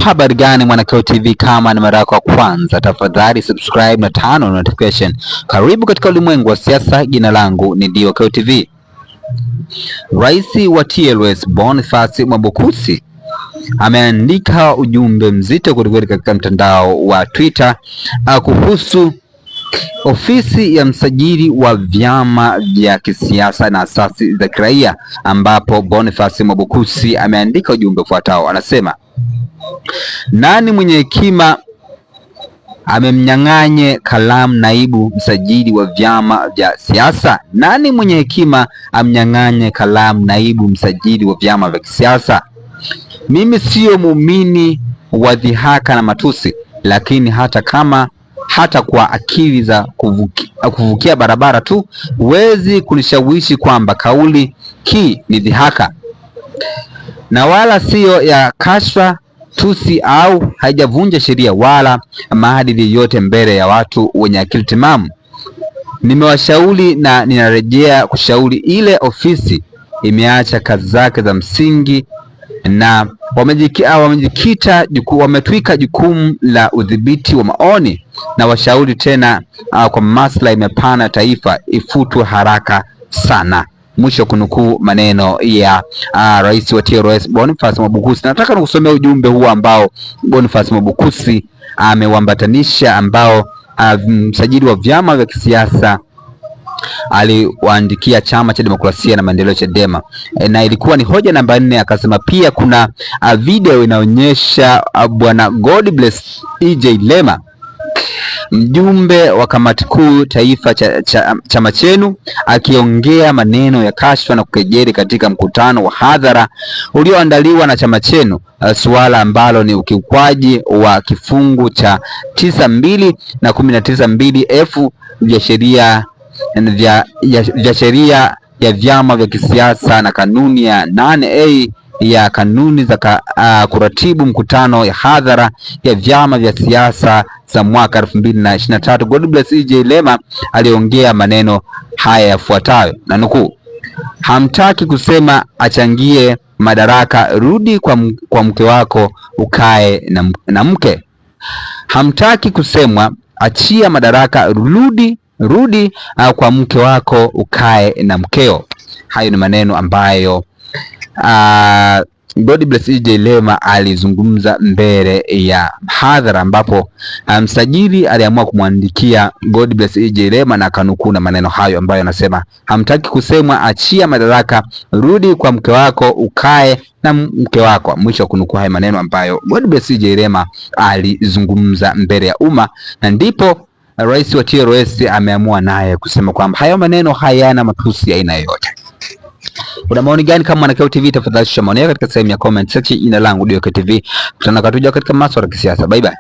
Habari gani Mwanakeo TV, kama ni mara yako ya kwanza tafadhali subscribe na turn on notification. Karibu katika ulimwengu wa siasa, jina langu ni Mwanakeo TV. Rais wa TLS Boniface Mwabukusi ameandika ujumbe mzito kwelikweli katika mtandao wa Twitter kuhusu ofisi ya msajili wa vyama vya kisiasa na asasi za kiraia, ambapo Boniface Mwabukusi ameandika ujumbe ufuatao. Anasema, nani mwenye hekima amemnyang'anye kalamu naibu msajili wa vyama vya siasa? Nani mwenye hekima amnyang'anye kalamu naibu msajili wa vyama vya kisiasa? Mimi sio muumini wa dhihaka na matusi, lakini hata kwa akili za kuvukia barabara tu huwezi kunishawishi kwamba kauli hii ni dhihaka na wala siyo ya kashfa, tusi au haijavunja sheria wala maadili yote mbele ya watu wenye akili timamu. Nimewashauri na ninarejea kushauri. Ile ofisi imeacha kazi zake za msingi na wametwika jukumu la udhibiti wa maoni, na washauri tena kwa maslahi mapana taifa ifutwe haraka sana. Mwisho kunukuu maneno ya rais wa TLS Boniface Mwabukusi. Nataka nikusomea ujumbe huu ambao Boniface Mwabukusi ameuambatanisha, ambao msajili wa vyama vya kisiasa aliwaandikia Chama cha Demokrasia na Maendeleo Chadema, na ilikuwa ni hoja namba 4. Akasema pia kuna video inaonyesha bwana Godbless EJ Lema, mjumbe wa kamati kuu taifa chama chenu, akiongea maneno ya kashfa na kukejeli katika mkutano wa hadhara ulioandaliwa na chama chenu, suala ambalo ni ukiukwaji wa kifungu cha 92 na 192F vya sheria ya vyama vya kisiasa na kanuni ya 8A ya kanuni za kuratibu mkutano ya hadhara ya vyama vya siasa za mwaka 2023. Godbless EJ Lema aliongea maneno haya yafuatayo, na nukuu: hamtaki kusema achangie madaraka, rudi kwa mke wako ukae na mke. Hamtaki kusemwa achia madaraka, rudi kwa mke wako ukae na mkeo. Hayo ni maneno ambayo Godbless EJ Lema alizungumza mbele ya hadhara, ambapo msajili aliamua kumwandikia Godbless EJ Lema na kanukuu na maneno hayo ambayo anasema, hamtaki kusemwa achia madaraka, rudi kwa mke wako ukae na mke wako. Mwisho kunukuu hayo maneno ambayo Godbless EJ Lema alizungumza mbele ya umma, na ndipo rais wa TLS ameamua naye kusema kwamba hayo maneno hayana matusi aina yoyote. Una maoni gani kama Mwanakeo TV? Tafadhali shusha maoni yako katika sehemu ya comment section. Jina langu Mwanakeo TV. Kutana katika masuala ya kisiasa. Bye bye.